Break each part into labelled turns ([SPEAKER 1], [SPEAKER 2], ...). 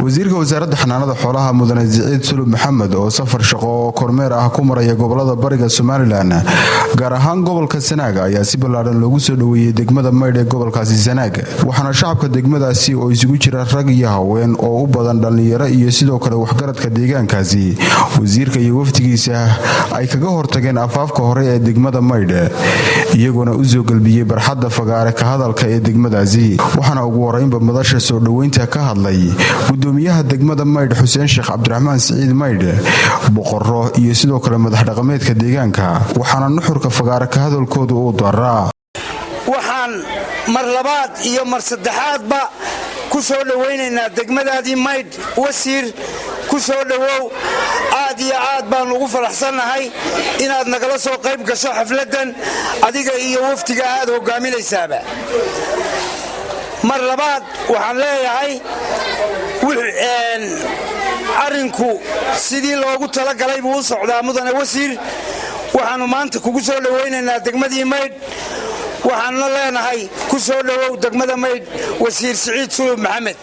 [SPEAKER 1] wasiirka wasaaradda xanaanada xoolaha mudane Siciid Sulub Maxamed oo safar shaqo kormeer ah ku maraya gobolada bariga Soomaaliland gaar ahaan gobolka Sanaag ayaa si ballaaran loogu soo dhaweeyay degmada Maydh ee gobolkaasi Sanaag waxaana shacabka degmadaasi oo isugu jira rag iyo haween oo u badan dhalinyaro iyo sidoo kale waxgaradka deegaankaasi wasiirka iyo waftigiisa ay kaga hortageen afaafka hore ee degmada Maydh iyaguna u soo galbiyay barxadda fagaare ka hadalka ee degmadaasi waxaana ugu horeynba madasha soo dhaweynta ka hadlay gudoomiyaha degmada Maydh Xuseen Sheekh Cabdiraxmaan Siciid Maydh boqorro iyo sidoo kale madax dhaqameedka deegaanka waxaana nuxurka fagaare ka hadalkooda uu daraa
[SPEAKER 2] waxaan mar labaad iyo mar saddexaadba ku soo dhaweynaynaa degmadaadii Maydh wasiir ku soo dhawow aad iyo aad baan ugu faraxsanahay inaad nagala soo qayb gasho xafladan adiga iyo waftiga aad hogaaminaysaaba mar labaad waxaan leeyahay arinku sidii loogu talagalay buu u socdaa mudane wasiir waxaanu maanta kugu soo dhaweynaynaa degmadii Maydh waxaanna leenahay ku soo dhawow degmada Maydh wasiir Siciid Sulub Maxamed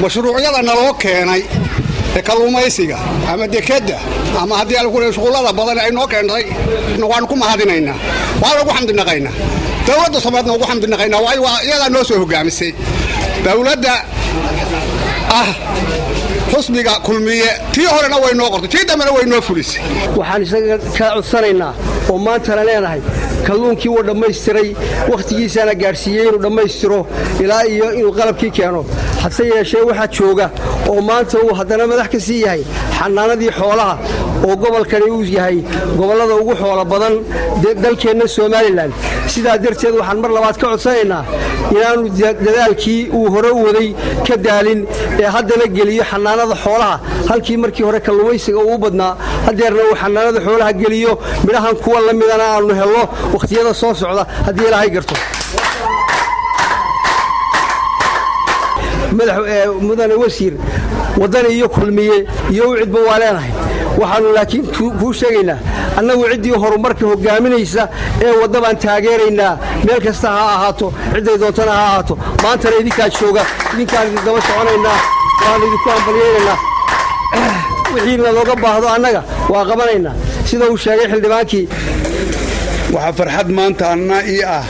[SPEAKER 3] mashruucyada naloo keenay kalluumaysiga ama dekada ama haddii aan ku leeyahay shaqada badan ay noo keentay waan ku mahadinaynaa waa lagu xamdinaqaynaa dawladda Soomaaliyeed ugu xamdinaqaynaa waa iyada noo soo hogaamisay dawladda xusbiga kulmiye tii horena way noo qortay tii dambena way noo fulisay
[SPEAKER 4] waxaan isaga ka codsanaynaa oo maanta la leenahay kalluunkii uu dhammaystiray waqtigiisana gaarsiiyay inuu dhammaystiro ilaa iyo inuu qalabkii keeno hase yeeshee waxa jooga oo maanta uu haddana madax ka sii yahay xanaanadii xoolaha oo gobolkani uu yahay gobolada ugu xoolo badan dalkeena Soomaaliland sidaa darteed waxaan mar labaad ka codsanaynaa inaanu dadaalkii uu hore u waday ka daalin ee haddana geliyo xanaanada xoolaha halkii markii hore kalluumaysiga uu badnaa hadeerna uu xanaanada xoolaha geliyo midhahan kuwa la midana aanu helo waqtiyada soo socda haddii Ilaahay garto mudane wasiir wadan iyo kulmiye iyo cidba waa leenahay waxaanu laakiin ku sheegaynaa annagu cidii horumarka hogaaminaysa ee wadabaan taageeraynaa meel kasta ha ahaato ciday doontana ha ahaato maanta idinka jooga idinkaan daba soconaynaa waan idinku ambalyeeynaa wixii looga baahdo annaga waa qabanaynaa sida uu sheegay xildhibaankii
[SPEAKER 5] waxa farxad maanta anna ii ah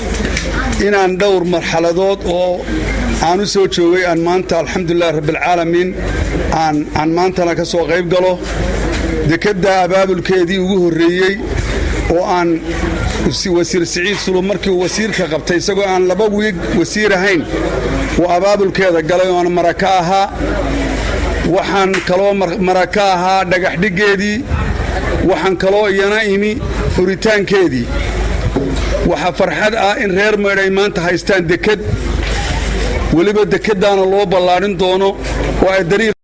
[SPEAKER 5] inaan dhowr marxaladood oo aan u soo joogay aan maanta alxamdulillaah rabbil caalamiin aan maantana ka soo qayb galo dekada abaabulkeedii ugu horeeyay oo aan wasiir Siciid Sulub markii uu wasiirka qabtay isagoo aan 2 wiig wasiir ahayn oo abaabulkeeda galay oo aan maraka ahaa waxaan kaloo maraka ahaa dhagax dhigeedii waxaan kaloo iyana imi furitaankeedii waxa farxad ah in reer Maydh ay maanta haystaan dekad waliba dekadaana loo ballaarin doono oo ay dariiq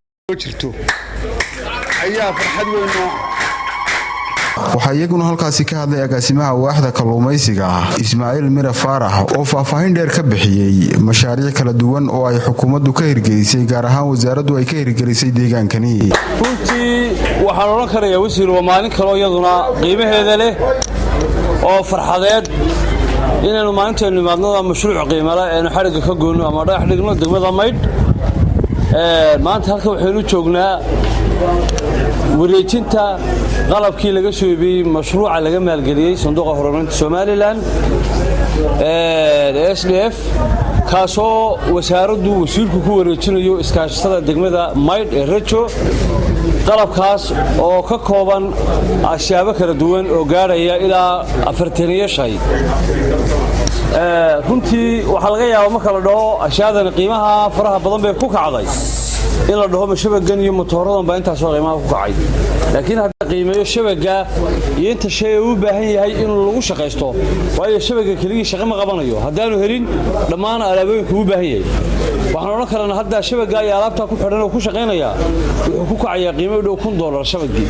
[SPEAKER 5] jirto ayaa farxad weyn
[SPEAKER 1] waxaa iyaguna halkaasi ka hadlay agaasimaha waaxda kalluumaysiga Ismaaciil Mira Faarax oo faahfaahin dheer ka bixiyay mashaariic kala duwan oo ay xukuumaddu ka hirgelisay gaar ahaan wasaaraddu ay ka hirgelisay deegaankani
[SPEAKER 6] runtii waxaan oran karayaa wasiir waa maalin kale iyaduna qiimaheeda leh oo farxadeed inaynu maalinteenu imaadnada mashruuc qiimo leh ee xariga ka go'no ama dhagax dhigno degmada Maydh maanta halka waxaynu joognaa wareejinta qalabkii laga soo iibiyay mashruuca laga maalgeliyay sanduuqa horumarinta Soomaaliland SDF kaasoo wasaaraddu wasiirku ku wareejinayo iskaashatada degmada Maydh ee Rajo qalabkaas oo ka kooban ashyaabo kala duwan oo gaaraya ilaa 40 shay runtii waxa laga yaabaa marka la dhaho ashyaadana qiimaha faraha badan bay ku kacday in la dhaho shabagan iyo motooradan baa intaas oo qiimaha ku kacay laakiin hadda qiimeeyo shabaga iyo inta shay uu baahan yahay in lagu shaqeysto waayo shabaga kaliya shaqo ma qabanayo haddaanu helin dhammaan alaabooyinka uu baahan yahay waxaan oran karnaa hadda shabaga iyo alaabta ku xidhan oo ku shaqeynaya wuxuu ku kacayaa qiimo dhow $1,000 shabagii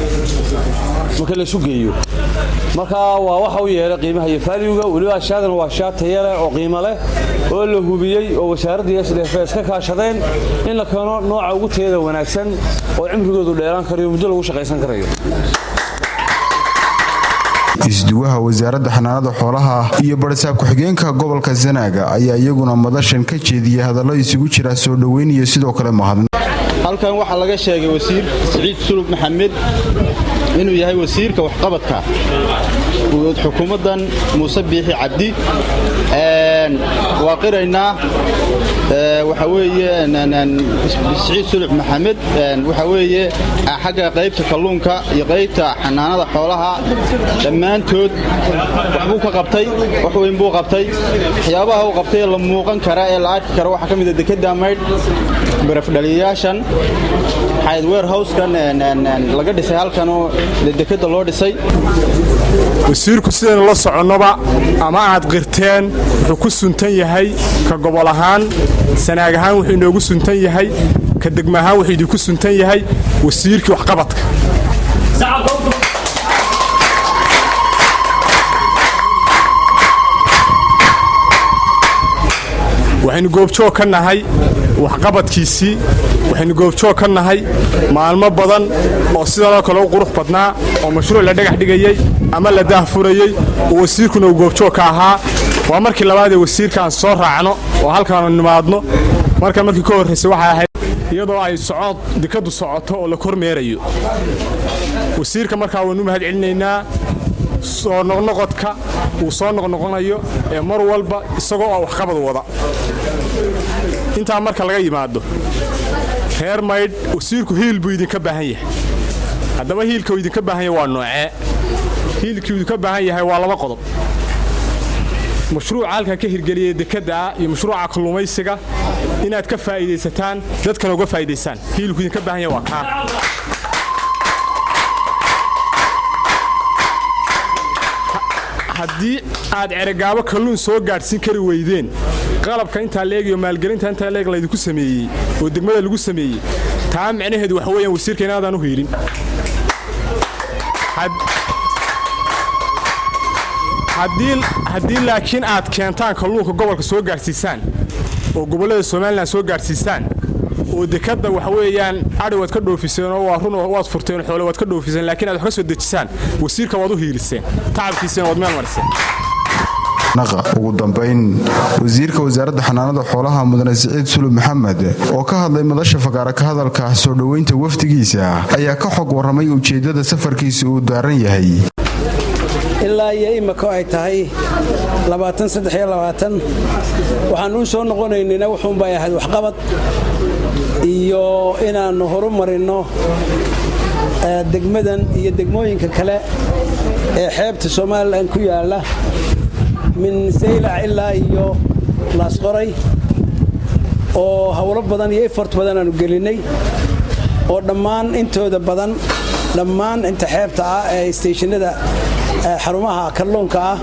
[SPEAKER 6] marka la sugeeyo marka waa waxa uu yeelay qiimaha iyo value-ga waliba ashaadan waa shaad tayo leh oo qiimo leh oo la hubiyay oo wasaaradda SDF ka kaashadeen in la keeno nooca ugu tayada wanaagsan oo cimrigoodu dheeraan karayo muddo lagu shaqeysan karayo
[SPEAKER 1] isduwaha wasaaradda xanaanada xoolaha iyo barisaab ku-xigeenka gobolka Sanaag ayaa iyaguna madashan ka jeediyay hadallo isugu jira soo dhaweyn iyo sidoo kale mahadnaq
[SPEAKER 7] halkan waxa laga sheegay wasiir Saciid Sulub Maxamed inuu yahay wasiirka waxqabadka xukuumadan Muuse Biixi Cabdi waaqirayna waxa weeye Saciid Sulub Maxamed waxa weeye xagga qaybta kalluunka iyo qaybta xanaanada xoolaha dhammaantood waxbuu ka qabtay wax weyn buu qabtay waxyaabaha uu qabtay la muuqan kara ee la arki karo waxa kamid ah dekada mayd baraf dhaliyaashan hay'ad warehouse-kan laga dhisay halkan oo dekada loo dhisay
[SPEAKER 8] wasiirku sideen la soconoba ama aad qirteen wuxuu ku suntan yahay ka gobol ahaan sanaag ahaan wuxuu inoogu suntan yahay ka degmo ahaan wuxuu idinku suntan yahay wasiirkii waxqabadka waxaynu goobjoog ka nahay waxqabadkiisii waxaynu goobjoog ka nahay maalmo badan oo sidoo kale u qurux badnaa oo mashruuc la dhagax dhigayay ama la daahfurayay oo wasiirkuna uu goobjoog ka ahaa waa markii labaad ee wasiirkaan soo raacno oo halkaan nimaadno markii ka horreysay waxa ahayd iyadoo ay socod dekadu socoto oo la kormeerayo wasiirka markaa waanu mahad celinaynaa soo noqnoqodka uu soo noqnoqonayo ee mar walba isagoo waxqabad wada inta marka laga yimaado reer mayd wasiirku hiil buu idinka baahan yahay haddaba hiilka uu idinka baahan yahay waa noocee hiilkii uu idinka baahan yahay waa laba qodob mashruuca halka ka hirgeliyay dekada iyo mashruuca kalluumaysiga inaad ka faa'iideysataan dadkana uga faa'iideystaan hiilku idinka baahan yahay waa kaa haddii aad eragaabo kalluun soo gaadhsiin kari weydeen qalabka inta leeg iyo maalgelinta inta leeg la idinku sameeyay oo degmada lagu sameeyay taa macnaheedu waxa weeyaan wasiirka inaadaan u hiilin haddii laakiin aad keentaan kalluunka gobolka soo gaadhsiisaan oo gobollada Soomaaliland soo gaadhsiisaan oo dekada waxa weeyaan ari waad ka dhoofiseen oo waa run waad furteen xoolo waad ka dhoofiseen laakiin aad wax ka soo dejisaan wasiirka waad u hiiliseen tacabkiisana waad meel mariseen
[SPEAKER 1] ugu dambeyn wasiirka wasaaradda xanaanada xoolaha mudane Saciid Sulub Maxamed oo ka hadlay madasha fagaara ka hadalka soo dhaweynta wafdigiisa ayaa ka xog waramay ujeedada safarkiisa uu daaran yahay
[SPEAKER 9] ilaa iyo imaka ay tahay 23 waxaan u soo noqonaynaa wuxuun baa yahay waxqabad iyo inaanu horumarino degmadan iyo degmooyinka kale ee xeebta Soomaaliland ku yaala min Saylac ilaa iyo Laasqoray oo hawlo badan iyo effort badan aanu gelinay oo dhammaan intooda badan dhammaan inta xeebta ah ee stationada xarumaha kalluunka ah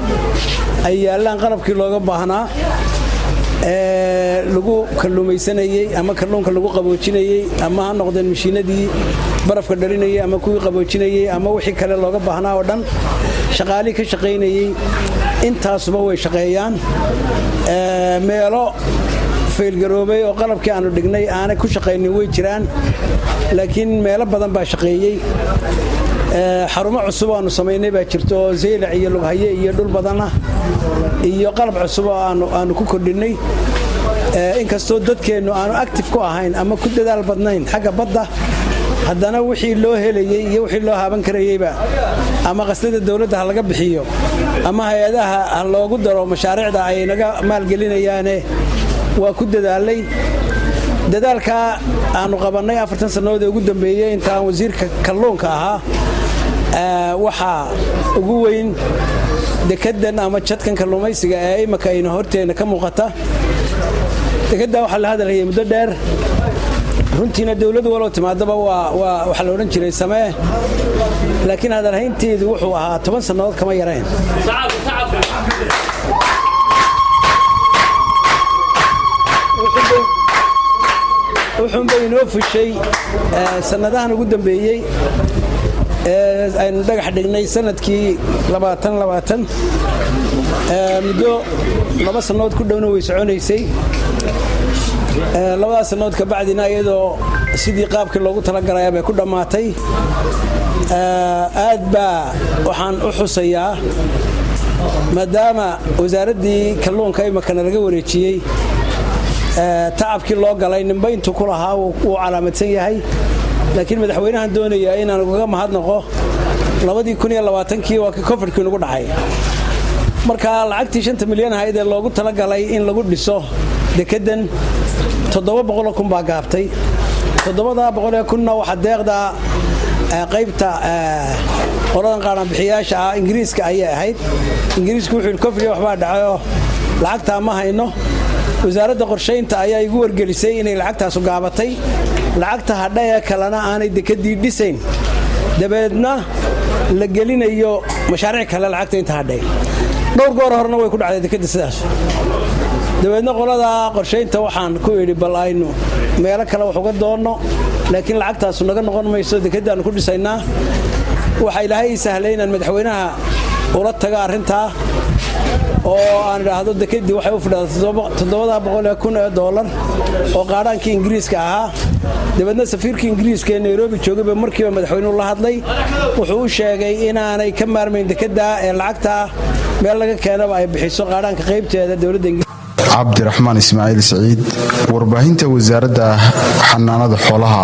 [SPEAKER 9] ay yaalaan qalabkii looga baahnaa lagu kalluumaysanayay ama kalluunka lagu qaboojinayay ama ha noqdeen mashiinadii barafka dhalinayay ama kuwii qaboojinayay ama wixii kale looga baahnaa oo dhan shaqaalii ka shaqaynayay intaasuba way shaqeeyaan meelo faylgaroobay oo qalabkii aanu dhignay aanay ku shaqaynin way jiraan laakiin meelo badan baa shaqeeyay xarumo cusub aanu samaynay baa jirto oo Saylac iyo Lughaye iyo dhul badan ah iyo qalab cusub aanu ku kordhinay inkastoo dadkeenu aanu active ku ahayn ama ku dadaal badnayn xagga badda haddana wixii loo helayay iyo wixii loo haaban karayayba ama qasnada dawladda laga bixiyo ama hay'adaha loogu daro mashaariicda ay naga maalgelinayaane waa ku dadaalay dadaalka aanu qabanay 4 sanadood ugu dambeeyay intaan wasiirka kalluunka ahaa waxa ugu weyn dekedan ama jadkan kalluumaysiga ee imaka ayna horteena ka muuqata dekada waxa la hadalay muddo dheer runtiina dawladdu walaal timaadaba waxa la oran jiray samee laakiin hadalhaynteedu wuxuu ahaa 10 sanadood kama yareen wuxuu inoo fushay sanadahan ugu dambeeyay aynu dhagax dhignay sanadkii 2020 muddo 2 sanadood ku dhowna way soconaysay 2 sanadood ka bacdina iyadoo sidii qaabkii loogu talagalay ay ku dhamaatay aad baa waxaan u xusayaa maadaama wasaaradii kalluunka ay makana laga wareejiyay tacabkii loo galay ninba intuu ku lahaa wuu calaamadsan yahay laakiin madaxweynahan doonaya inaan uga mahadnaqo 2020kii waa ka covidkii nagu dhacay marka lacagtii 5 milyan ahayd ee loogu talagalay in lagu dhiso dekedan 700,000 baa gaabtay 700,000 waxa deeqda qaybta qoladan qaaran bixiyaasha Ingiriiska ayay ahayd Ingiriisku wuxuu covid waxba dhacayo lacagta ma hayno wasaaradda qorsheynta ayaa igu wargelisay inay lacagtaas u gaabatay lacagta hadhay kalena aanay dekadii dhisayn dabeedna la gelinayo mashaariic kale lacagta inta hadhay dhowr goor horena way ku dhacday dekada sidaas dabeedna qolada qorsheynta waxaan ku yiri bal aynu meelo kale wax uga doono laakiin lacagtaas naga noqon mayso dekadaan ku dhisaynaa waxa ilaahay sahlaynan madaxweynaha ula taga arinta oo aan raahdo dekadii waxay u fadhidaa $700,000 oo qaadaankii Ingiriiska ahaa dabeedna safiirkii Ingiriiska ee Nairobi joogay markiiba madaxweynuhu la hadlay wuxuu u sheegay inaanay ka maarmayn dekada ee lacagta meel laga keenaba ay bixiso qaadaanka qaybteeda dawladda
[SPEAKER 1] Cabdiraxmaan Ismaaciil Saciid warbaahinta wasaaradda xanaanada xoolaha